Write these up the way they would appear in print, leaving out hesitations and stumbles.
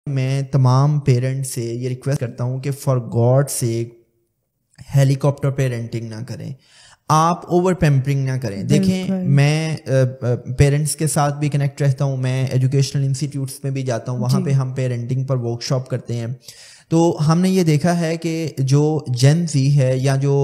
میں تمام پیرنٹ سے یہ ریکویسٹ کرتا ہوں کہ for God sake helicopter parenting نہ کریں, آپ اوور پیمپرنگ نہ کریں. دیکھیں میں پیرنٹس کے ساتھ بھی کنیکٹ رہتا ہوں, میں ایجوکیشنل انسٹیٹیوٹس میں بھی جاتا ہوں, وہاں پہ ہم پیرنٹنگ پر ورک شاپ کرتے ہیں. تو ہم نے یہ دیکھا ہے کہ جو جین زی ہے یا جو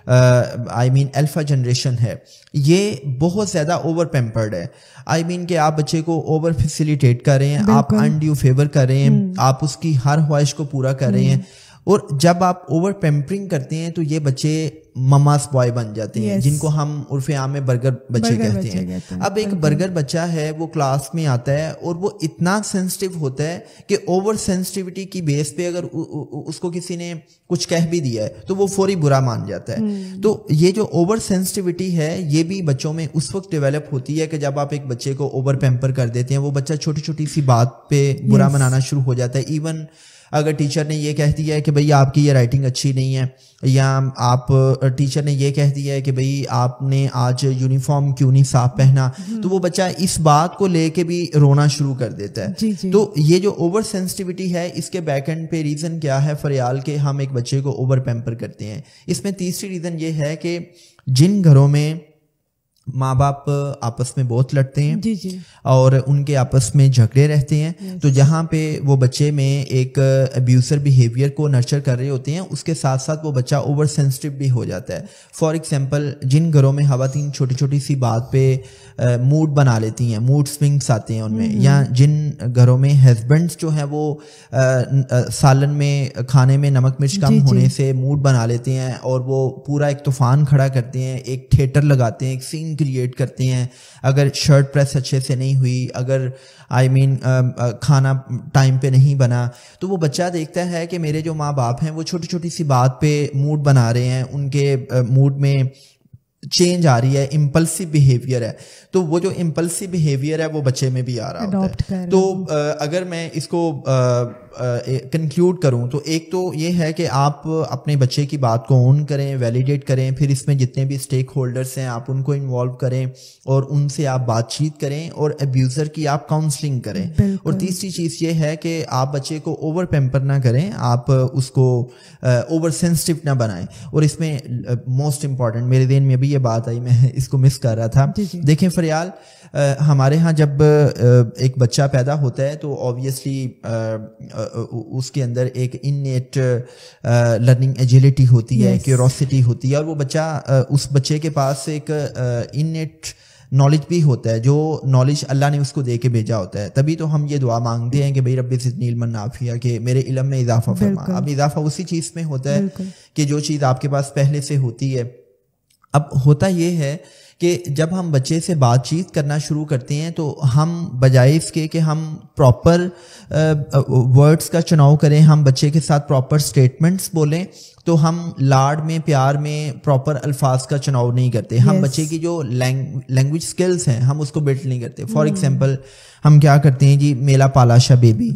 آئی مین الفا جنریشن ہے, یہ بہت زیادہ اوور پیمپرڈ ہے. آئی مین کہ آپ بچے کو اوور فیسیلیٹیٹ کر رہے ہیں, آپ انڈیو فیور کر رہے ہیں, آپ اس کی ہر خواہش کو پورا کر رہے ہیں. اور جب آپ اوور پیمپرنگ کرتے ہیں تو یہ بچے مماز بوائے بن جاتے ہیں, جن کو ہم عرف عام میں برگر بچے کہتے ہیں. اب ایک برگر بچہ ہے, وہ کلاس میں آتا ہے اور وہ اتنا سینسٹیو ہوتا ہے کہ اوور سینسٹیوٹی کی بیس پہ اگر اس کو کسی نے کچھ کہہ بھی دیا ہے تو وہ فوری برا مان جاتا ہے. تو یہ جو اوور سینسٹیوٹی ہے یہ بھی بچوں میں اس وقت ڈیولپ ہوتی ہے کہ جب آپ ایک بچے کو اوور پیمپر کر دیتے ہیں, وہ بچہ چھوٹی چھوٹی سی بات پہ برا منانا شروع ہو جاتا ہے. ایون اگر ٹیچر نے یہ کہہ دیا ہے کہ بھئی آپ کی یہ رائٹنگ اچھی نہیں ہے, یا آپ ٹیچر نے یہ کہہ دیا ہے کہ بھئی آپ نے آج یونیفارم کیوں نہیں صاف پہنا, تو وہ بچہ اس بات کو لے کے بھی رونا شروع کر دیتا ہے. تو یہ جو اوور سینسٹیوٹی ہے, اس کے بیک اینڈ پہ ریزن کیا ہے فریال کہ ہم ایک بچے کو اوور پیمپر کرتے ہیں. اس میں تیسری ریزن یہ ہے کہ جن گھروں میں ماں باپ آپس میں بہت لڑتے ہیں اور ان کے آپس میں جھگڑے رہتے ہیں, تو جہاں پہ وہ بچے میں ایک ابیوزر بیہیویئر کو نرچر کر رہے ہوتے ہیں, اس کے ساتھ ساتھ وہ بچہ اوور سینسٹیو بھی ہو جاتا ہے. فار ایگزامپل, جن گھروں میں خواتین چھوٹی چھوٹی سی بات پہ موڈ بنا لیتی ہیں, موڈ سوئنگس آتے ہیں ان میں, یا جن گھروں میں ہسبینڈس جو ہیں وہ سالن میں کھانے میں نمک مرچ کم ہونے سے موڈ بنا لیتے ہیں اور وہ پورا ایک طوفان کھڑا کرتے ہیں, ایک تھیٹر لگاتے ہیں, ایک سین کریٹ کرتے ہیں. اگر شرٹ پریس اچھے سے نہیں ہوئی, اگر آئی مین کھانا ٹائم پہ نہیں بنا, تو وہ بچہ دیکھتا ہے کہ میرے جو ماں باپ ہیں وہ چھوٹی چھوٹی سی بات پہ موڈ بنا رہے ہیں, ان کے موڈ میں چینج آ رہی ہے, امپلسو بیہیویئر ہے. تو وہ جو امپلسو بیہیویئر ہے وہ بچے میں بھی آ رہا ہوتا ہے. تو اگر میں اس کو کنکلوڈ کروں تو ایک تو یہ ہے کہ آپ اپنے بچے کی بات کو اون کریں, ویلیڈیٹ کریں, پھر اس میں جتنے بھی اسٹیک ہولڈرس ہیں آپ ان کو انوالو کریں اور ان سے آپ بات چیت کریں اور ابیوزر کی آپ کاؤنسلنگ کریں. اور تیسری چیز یہ ہے کہ آپ بچے کو اوور پیمپر نہ کریں, آپ اس کو اوور سینسٹیو نہ بنائیں. اور اس میں موسٹ امپورٹنٹ میرے ذہن میں بھی یہ بات آئی, میں اس کو مس کر رہا تھا. دیکھیں فریال, ہمارے ہاں جب ایک بچہ پیدا ہوتا ہے تو آبویسلی اس کے اندر ایک انیٹ لرننگ ایجیلٹی ہوتی ہے, کیوروسٹی ہوتی ہے, اور وہ بچہ اس بچے کے پاس ایک انیٹ نالج بھی ہوتا ہے, جو نالج اللہ نے اس کو دے کے بھیجا ہوتا ہے. تبھی تو ہم یہ دعا مانگتے ہیں کہ بھئی رب زدنی علما نافعا, کہ میرے علم میں اضافہ فرما. اب اضافہ اسی چیز میں ہوتا ہے کہ جو چیز آپ کے پاس پہلے سے ہوتی ہے. اب ہوتا یہ ہے کہ جب ہم بچے سے بات چیت کرنا شروع کرتے ہیں تو ہم بجائے اس کے کہ ہم پراپر ورڈز کا چناؤ کریں, ہم بچے کے ساتھ پراپر سٹیٹمنٹس بولیں, تو ہم لاڈ میں پیار میں پراپر الفاظ کا چناؤ نہیں کرتے. ہم بچے کی جو لینگویج سکلز ہیں ہم اس کو بلڈ نہیں کرتے. فار ایگزامپل ہم کیا کرتے ہیں جی, میلا پالاشا بیبی,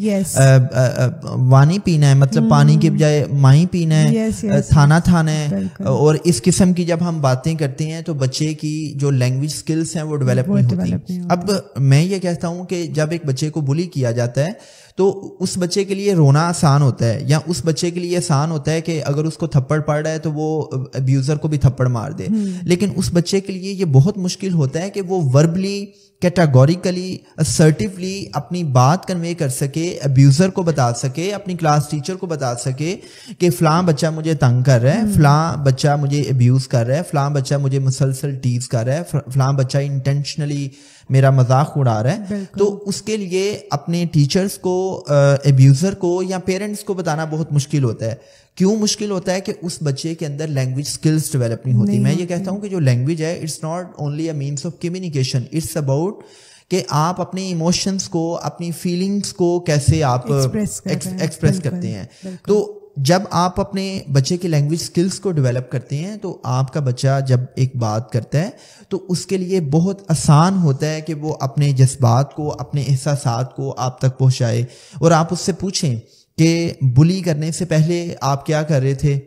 وانی پینا ہے مطلب پانی کے بجائے مائی پینا ہے, تھانا تھانا ہے, اور اس قسم کی جب ہم باتیں کرتے ہیں تو بچے کی جو لینگویج سکلز ہیں وہ ڈیولپ نہیں ہوتی. اب میں یہ کہتا ہوں کہ جب ایک بچے کو بلی کیا جاتا ہے تو اس بچے کے لیے رونا آسان ہوتا ہے, یا اس بچے کے لیے آسان ہوتا ہے کہ اگر اس کو تھپڑ پڑ رہا ہے تو وہ ابیوزر کو بھی تھپڑ مار دے. لیکن اس بچے کے لیے یہ بہت مشکل ہوتا ہے کہ وہ وربلی کیٹاگوریکلی اسرٹیولی اپنی بات کنوے کر سکے, ابیوزر کو بتا سکے, اپنی کلاس ٹیچر کو بتا سکے کہ فلاں بچہ مجھے تنگ کر رہا ہے, فلاں بچہ مجھے ابیوز کر رہا ہے, فلاں بچہ مجھے مسلسل ٹیز کر رہا ہے, فلاں بچہ انٹینشنلی میرا مذاق اڑا رہا ہے. تو اس کے لیے اپنے ٹیچرز کو, ابیوزر کو یا پیرنٹس کو بتانا بہت مشکل ہوتا ہے. کیوں مشکل ہوتا ہے؟ کہ اس بچے کے اندر لینگویج سکلز ڈیولپ نہیں ہوتی. میں یہ کہتا ہوں کہ جو لینگویج ہے it's not only a means of communication, it's about کہ آپ اپنے ایموشنس کو, اپنی فیلنگس کو کیسے آپ ایکسپریس کرتے ہیں. تو جب آپ اپنے بچے کی لینگویج سکلز کو ڈیولپ کرتے ہیں تو آپ کا بچہ جب ایک بات کرتا ہے تو اس کے لیے بہت آسان ہوتا ہے کہ وہ اپنے جذبات کو, اپنے احساسات کو آپ تک پہنچائے. اور آپ اس سے پوچھیں کہ بلی کرنے سے پہلے آپ کیا کر رہے تھے,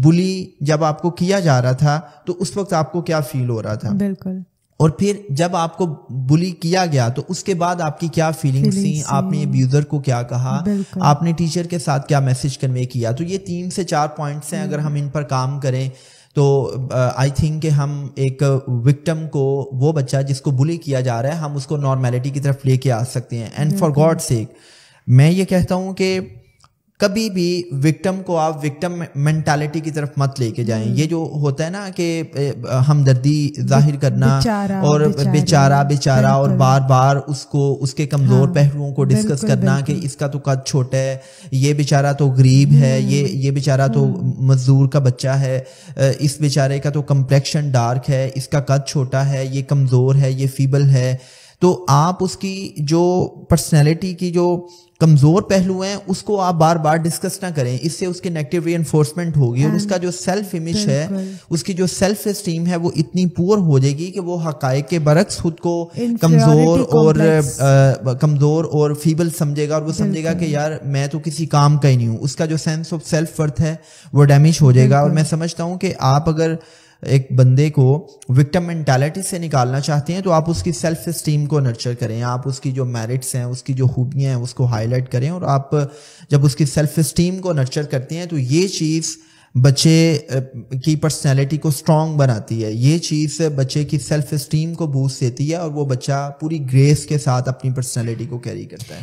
بلی جب آپ کو کیا جا رہا تھا تو اس وقت آپ کو کیا فیل ہو رہا تھا. بالکل. اور پھر جب آپ کو بلی کیا گیا تو اس کے بعد آپ کی کیا فیلنگس تھیں, آپ نے ابیوزر کو کیا کہا, آپ نے ٹیچر کے ساتھ کیا میسج کنوے کیا. تو یہ 3 سے 4 پوائنٹس ہیں, اگر ہم ان پر کام کریں تو آئی تھنک کہ ہم ایک وکٹم کو, وہ بچہ جس کو بلی کیا جا رہا ہے, ہم اس کو نارمیلٹی کی طرف لے کے آ سکتے ہیں. اینڈ فار گاڈ سیک میں یہ کہتا ہوں کہ کبھی بھی وکٹم کو آپ وکٹم مینٹالٹی کی طرف مت لے کے جائیں. یہ جو ہوتا ہے نا کہ ہمدردی ظاہر کرنا اور بیچارہ اور بار بار اس کو اس کے کمزور پہلوؤں کو ڈسکس کرنا کہ اس کا تو قد چھوٹا ہے, یہ بیچارہ تو غریب ہے, یہ بیچارہ تو مزدور کا بچہ ہے, اس بیچارے کا تو کمپلیکشن ڈارک ہے, اس کا قد چھوٹا ہے, یہ کمزور ہے, یہ فیبل ہے. تو آپ اس کی جو پرسنالٹی کی جو کمزور پہلو ہیں اس کو آپ بار بار ڈسکس نہ کریں, اس سے اس کی نیگیٹو ری انفورسمنٹ ہوگی, اور اس کا جو سیلف امیج ہے, اس کی جو سیلف اسٹیم ہے وہ اتنی پور ہو جائے گی کہ وہ حقائق کے برعکس خود کو کمزور اور فیبل سمجھے گا, اور وہ سمجھے گا کہ یار میں تو کسی کام کا ہی نہیں ہوں. اس کا جو سینس آف سیلف ورتھ ہے وہ ڈیمیج ہو جائے گا. اور میں سمجھتا ہوں کہ آپ اگر ایک بندے کو وکٹم مینٹالٹی سے نکالنا چاہتے ہیں تو آپ اس کی سیلف اسٹیم کو نرچر کریں, آپ اس کی جو میرٹس ہیں, اس کی جو خوبیاں ہیں اس کو ہائی لائٹ کریں. اور آپ جب اس کی سیلف اسٹیم کو نرچر کرتے ہیں تو یہ چیز بچے کی پرسنالٹی کو اسٹرانگ بناتی ہے, یہ چیز بچے کی سیلف اسٹیم کو بوسٹ دیتی ہے, اور وہ بچہ پوری گریس کے ساتھ اپنی پرسنالٹی کو کیری کرتا ہے.